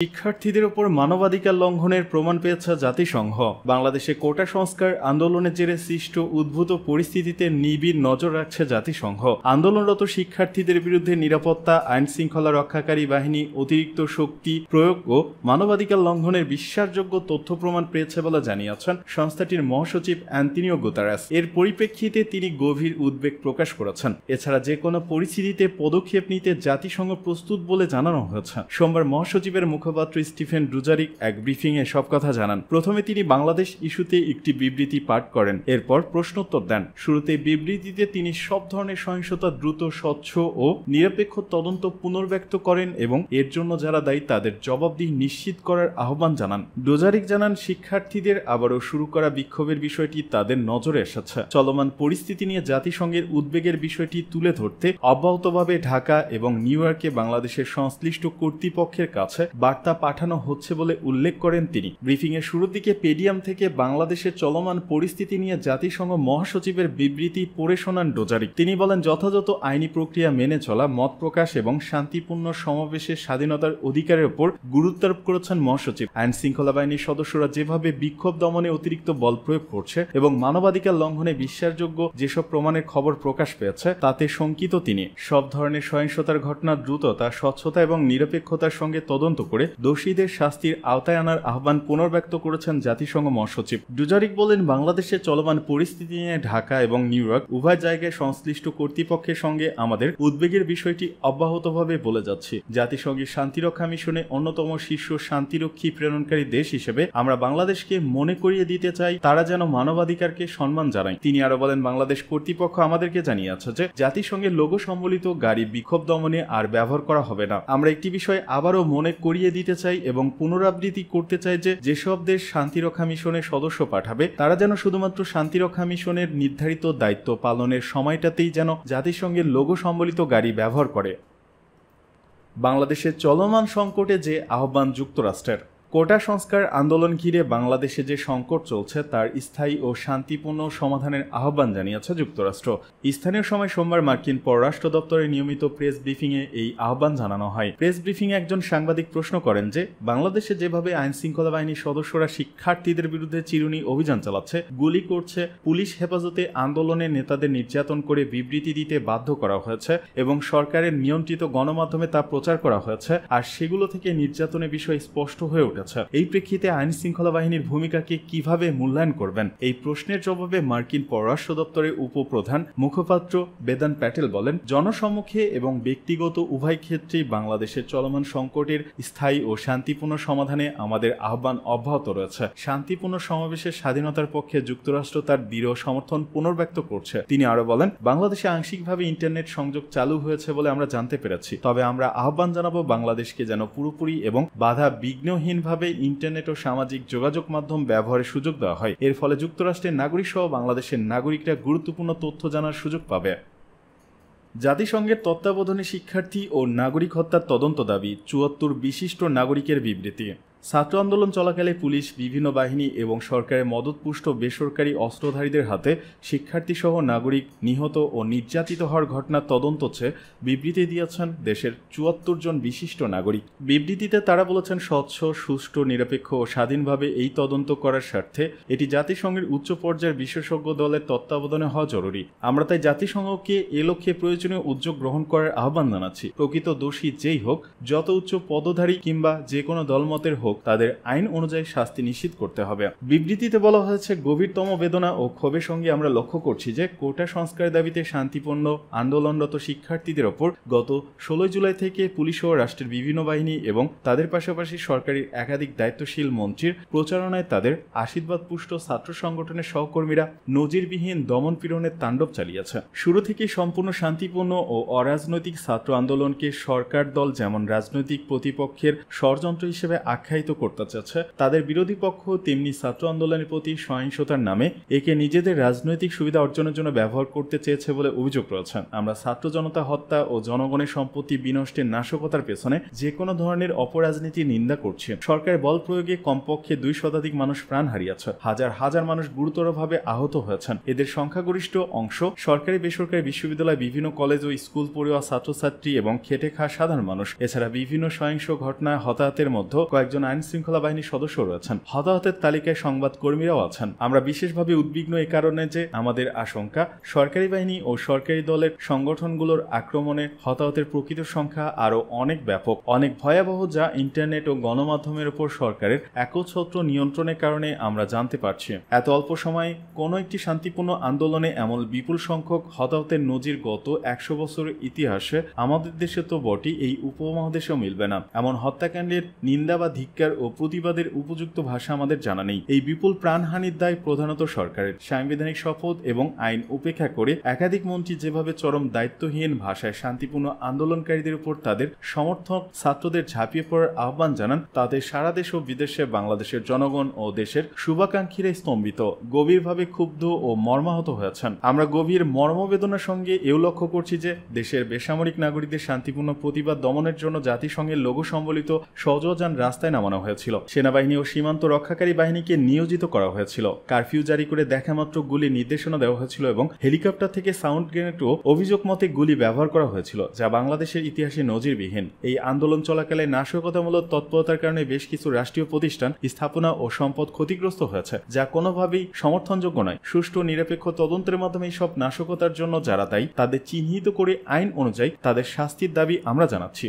শিক্ষার্থীদের ওপর মানবাধিকার লঙ্ঘনের প্রমাণ পেয়েছে জাতিসংঘ। বাংলাদেশে কোটা সংস্কার আন্দোলনের জেরে সৃষ্ট উদ্ভূত পরিস্থিতিতে নিবিড় নজর রাখছে জাতিসংঘ। আন্দোলনরত শিক্ষার্থীদের বিরুদ্ধে নিরাপত্তা, আইন শৃঙ্খলা রক্ষাকারী বাহিনী অতিরিক্ত শক্তি প্রয়োগ ও মানবাধিকার লঙ্ঘনের বিশ্বাসযোগ্য তথ্য প্রমাণ পেয়েছে বলে জানিয়েছেন সংস্থাটির মহাসচিব অ্যান্টনিও গুতেরেস। এর পরিপ্রেক্ষিতে তিনি গভীর উদ্বেগ প্রকাশ করেছেন। এছাড়া যে কোনো পরিস্থিতিতে পদক্ষেপ নিতে জাতিসংঘ প্রস্তুত বলে জানানো হয়েছে। সোমবার মহাসচিবের মুখপাত্র স্টিফেন ডুজারিক এক ব্রিফিংয়ে সব কথা জানান। প্রথমে তিনি বাংলাদেশ ইস্যুতে একটি বিবৃতি পাঠ করেন, এরপর প্রশ্নোত্তর দেন। শুরুতে বিবৃতিতে তিনি সব ধরনের সহিংসতা দ্রুত, স্বচ্ছ ও নিরপেক্ষ তদন্ত পুনর্ব্যক্ত করেন এবং এর জন্য যারা দায়ী তাদের জবাবদিহি নিশ্চিত করার আহ্বান জানান। ডুজারিক জানান, শিক্ষার্থীদের আবারও শুরু করা বিক্ষোভের বিষয়টি তাদের নজরে এসেছে। চলমান পরিস্থিতি নিয়ে জাতিসংঘের উদ্বেগের বিষয়টি তুলে ধরতে অব্যাহতভাবে ঢাকা এবং নিউ ইয়র্কে বাংলাদেশের সংশ্লিষ্ট কর্তৃপক্ষের কাছে বার্তা পাঠানো হচ্ছে বলে উল্লেখ করেন তিনি। ব্রিফিংয়ের শুরুর দিকে পেডিয়াম থেকে বাংলাদেশের চলমান পরিস্থিতি নিয়ে জাতিসংঘ মহাসচিবের বিবৃতি পড়ে শোনান ডুজারিক। তিনি বলেন, যথাযথ আইনি প্রক্রিয়া মেনে চলা, মত প্রকাশ এবং শান্তিপূর্ণ সমাবেশের স্বাধীনতার অধিকারের উপর গুরুত্ব আরোপ করেছেন মহাসচিব। আইন শৃঙ্খলা বাহিনীর সদস্যরা যেভাবে বিক্ষোভ দমনে অতিরিক্ত বল প্রয়োগ করছে এবং মানবাধিকার লঙ্ঘনে বিশ্বাসযোগ্য যেসব প্রমাণের খবর প্রকাশ পেয়েছে তাতে শঙ্কিত তিনি। সব ধরনের সহিংসতার ঘটনা দ্রুততা, স্বচ্ছতা এবং নিরপেক্ষতার সঙ্গে তদন্ত করে দোষীদের শাস্তির আওতায় আনার আহ্বান পুনর্ব্যক্ত করেছেন জাতিসংঘ মহাসচিব। ডুজারিক বলেন, বাংলাদেশের চলমান পরিস্থিতি নিয়ে ঢাকা এবং নিউ ইয়র্ক উভয় জায়গায় সংশ্লিষ্ট কর্তৃপক্ষের সঙ্গে আমাদের উদ্বেগের বিষয়টি অব্যাহতভাবে বলে যাচ্ছি। জাতিসংঘের শান্তিরক্ষা মিশনে অন্যতম শীর্ষ শান্তিরক্ষী প্রেরণকারী দেশ হিসেবে আমরা বাংলাদেশকে মনে করিয়ে দিতে চাই তারা যেন মানবাধিকারকে সম্মান জানায়। তিনি আরো বলেন, বাংলাদেশ কর্তৃপক্ষ আমাদেরকে জানিয়েছে যে জাতিসংঘের লোগো সম্বলিত গাড়ি বিক্ষোভ দমনে আর ব্যবহার করা হবে না। আমরা একটি বিষয় আবারও মনে করিয়ে দিতে চাই এবং পুনরাবৃত্তি করতে চাই যে যেসব দেশ শান্তিরক্ষা মিশনের সদস্য পাঠাবে তারা যেন শুধুমাত্র শান্তিরক্ষা মিশনের নির্ধারিত দায়িত্ব পালনের সময়টাতেই যেন জাতিসংঘের লোগো সম্বলিত গাড়ি ব্যবহার করে। বাংলাদেশের চলমান সংকটে যে আহ্বান যুক্তরাষ্ট্রের। কোটা সংস্কার আন্দোলন ঘিরে বাংলাদেশে যে সংকট চলছে তার স্থায়ী ও শান্তিপূর্ণ সমাধানের আহ্বান জানিয়েছে যুক্তরাষ্ট্র। স্থানীয় সময় সোমবার মার্কিন পররাষ্ট্র দপ্তরের নিয়মিত প্রেস ব্রিফিংয়ে এই আহ্বান জানানো হয়। প্রেস ব্রিফিংয়ে একজন সাংবাদিক প্রশ্ন করেন যে বাংলাদেশে যেভাবে আইন শৃঙ্খলা বাহিনীর সদস্যরা শিক্ষার্থীদের বিরুদ্ধে চিরুনি অভিযান চালাচ্ছে, গুলি করছে, পুলিশ হেফাজতে আন্দোলনের নেতাদের নির্যাতন করে বিবৃতি দিতে বাধ্য করা হয়েছে এবং সরকারের নিয়ন্ত্রিত গণমাধ্যমে তা প্রচার করা হয়েছে, আর সেগুলো থেকে নির্যাতনের বিষয় স্পষ্ট হয়ে উঠেছে। এই প্রেক্ষিতে আইন শৃঙ্খলা বাহিনীর ভূমিকাকে কিভাবে মূল্যায়ন করবেন? এই প্রশ্নের জবাবে মার্কিন পররাষ্ট্র দপ্তরের উপপ্রধান মুখপাত্র বেদান প্যাটেল বলেন, জনসম্মুখে এবং ব্যক্তিগত উভয় ক্ষেত্রেই বাংলাদেশের চলমান সংকটের স্থায়ী ও শান্তিপূর্ণ সমাধানে আমাদের আহ্বান অব্যাহত রয়েছে। শান্তিপূর্ণ সমাবেশের স্বাধীনতার পক্ষে যুক্তরাষ্ট্র তার দৃঢ় সমর্থন পুনর্ব্যক্ত করছে। তিনি আরো বলেন, বাংলাদেশে আংশিকভাবে ইন্টারনেট সংযোগ চালু হয়েছে বলে আমরা জানতে পেরেছি, তবে আমরা আহ্বান জানাবো বাংলাদেশকে যেন পুরোপুরি এবং বাধা বিঘ্নহীন ইন্টারনেট ও সামাজিক যোগাযোগ মাধ্যম ব্যবহারের সুযোগ দেওয়া হয়। এর ফলে যুক্তরাষ্ট্রের নাগরিক সহ বাংলাদেশের নাগরিকরা গুরুত্বপূর্ণ তথ্য জানার সুযোগ পাবে। জাতিসংঘের তত্ত্বাবধানে শিক্ষার্থী ও নাগরিক হত্যার তদন্ত দাবি, ৭৪ বিশিষ্ট নাগরিকের বিবৃতি। ছাত্র আন্দোলন চলাকালে পুলিশ, বিভিন্ন বাহিনী এবং সরকারের মদতপুষ্ট বেসরকারি অস্ত্রধারীদের হাতে শিক্ষার্থীসহ নাগরিক নিহত ও নির্যাতিত হওয়ার ঘটনার তদন্ত চেয়ে বিবৃতি দিয়েছেন দেশের ৭৪ জন বিশিষ্ট নাগরিক। বিবৃতিতে তারা বলেছেন, স্বচ্ছ, সুষ্ঠু, নিরপেক্ষ ও স্বাধীনভাবে এই তদন্ত করার স্বার্থে এটি জাতিসংঘের উচ্চ পর্যায়ের বিশেষজ্ঞ দলের তত্ত্বাবধানে হওয়া জরুরি। আমরা তাই জাতিসংঘকে এ লক্ষ্যে প্রয়োজনীয় উদ্যোগ গ্রহণ করার আহ্বান জানাচ্ছি। প্রকৃত দোষী যেই হোক, যত উচ্চ পদধারী কিংবা যে কোনো দলমতের হোক, তাদের আইন অনুযায়ী শাস্তি নিশ্চিত করতে হবে। বিবৃতিতে বলা হয়েছে, গভীরতম বেদনা ও ক্ষোভের সঙ্গে আমরা লক্ষ্য করছি যে কোটা সংস্কার দাবিতে শান্তিপূর্ণ আন্দোলনরত শিক্ষার্থীদের ওপর গত ১৬ জুলাই থেকে পুলিশ ও রাষ্ট্রের বিভিন্ন বাহিনী এবং তাদের পাশাপাশি সরকারি একাধিক দায়িত্বশীল মন্ত্রীর প্রচারণায় তাদের আশীর্বাদপুষ্ট ছাত্র সংগঠনের সহকর্মীরা নজিরবিহীন দমন পীড়নের তাণ্ডব চালিয়েছে। শুরু থেকে সম্পূর্ণ শান্তিপূর্ণ ও অরাজনৈতিক ছাত্র আন্দোলনকে সরকার দল যেমন রাজনৈতিক প্রতিপক্ষের ষড়যন্ত্র হিসেবে আখ্যায়িত দীর্ঘায়িত করতে চাচ্ছে, তাদের বিরোধী পক্ষ তেমনি ছাত্র আন্দোলনের প্রতি সহিংসতার নামে একে নিজেদের রাজনৈতিক সুবিধা অর্জনের জন্য ব্যবহার করতে চেয়েছে বলে অভিযোগ রয়েছে। আমরা ছাত্র জনতা হত্যা ও জনগণের সম্পত্তি বিনষ্টের নাশকতার পেছনে যে কোনো ধরনের অপরাজনীতি নিন্দা করছি। সরকারের বল প্রয়োগে কমপক্ষে 2 শতাধিক মানুষ প্রাণ হারিয়েছে, হাজার হাজার মানুষ গুরুতরভাবে আহত হয়েছেন। এদের সংখ্যাগরিষ্ঠ অংশ সরকারি বেসরকারি বিশ্ববিদ্যালয়, বিভিন্ন কলেজ ও স্কুল পড়ুয়া ছাত্রছাত্রী এবং খেটে খাওয়া সাধারণ মানুষ। এছাড়া বিভিন্ন সহিংস ঘটনায় হতাহতের মধ্যে কয়েকজন আইন শৃঙ্খলা বাহিনীর সদস্য রয়েছেন। হতাহতের তালিকায় সংবাদ কর্মীরাও আছেন। আমরা বিশেষভাবে উদ্বিগ্ন এ কারণে যে আমাদের আশঙ্কা সরকারি বাহিনী ও সরকারি দলের সংগঠনগুলোর আক্রমণে হতাহতের প্রকৃত সংখ্যা আরও অনেক ব্যাপক, অনেক ভয়াবহ, যা ইন্টারনেট ও গণমাধ্যমের উপর সরকারের একচ্ছত্র নিয়ন্ত্রণের কারণে আমরা জানতে পারছি। এত অল্প সময়ে কোনো একটি শান্তিপূর্ণ আন্দোলনে এমন বিপুল সংখ্যক হতাহতের নজির গত 100 বছরের ইতিহাসে আমাদের দেশে তো বটেই, এই উপমহাদেশেও মিলবে না। এমন হত্যাকাণ্ডের নিন্দা বা ধিক্কার ও প্রতিবাদের উপযুক্ত ভাষা আমাদের জানা নেই। এই বিপুল প্রাণহানির দায় প্রধানত সরকারের। সাংবিধানিক শপথ এবং আইন উপেক্ষা করে একাধিক মন্ত্রী যেভাবে চরম দায়িত্বহীন ভাষায় শান্তিপূর্ণ আন্দোলনকারীদের উপর তাদের সমর্থক ছাত্রদের ঝাঁপিয়ে পড়ার আহ্বান জানান, তাতে সারা দেশ ও বিদেশে বাংলাদেশের জনগণ ও দেশের শুভাকাঙ্ক্ষীরা স্তম্ভিত, গভীরভাবে ক্ষুব্ধ ও মর্মাহত হয়েছেন। আমরা গভীর মর্মবেদনার সঙ্গে এও লক্ষ্য করছি যে দেশের বেসামরিক নাগরিকদের শান্তিপূর্ণ প্রতিবাদ দমনের জন্য জাতিসংঘের লোগো সম্বলিত সহযোগযান রাস্তায় নামানো হয়েছিল। সেনাবাহিনী ও সীমান্ত রক্ষাকারী বাহিনীকে নিয়োজিত করা হয়েছিল। কারফিউ জারি করে দেখামাত্র গুলির নির্দেশনা দেওয়া হয়েছিল এবং হেলিকপ্টার থেকে সাউন্ড গ্রেনেড ও অভিযোগ মতে গুলি ব্যবহার করা হয়েছিল, যা বাংলাদেশের ইতিহাসে নজিরবিহীন। এই আন্দোলন চলাকালে নাশকতামূলক তৎপরতার কারণে বেশ কিছু রাষ্ট্রীয় প্রতিষ্ঠান, স্থাপনা ও সম্পদ ক্ষতিগ্রস্ত হয়েছে, যা কোনোভাবেই সমর্থনযোগ্য নয়। সুষ্ঠু নিরপেক্ষ তদন্তের মাধ্যমে এইসব নাশকতার জন্য যারা দায়ী তাদের চিহ্নিত করে আইন অনুযায়ী তাদের শাস্তির দাবি আমরা জানাচ্ছি।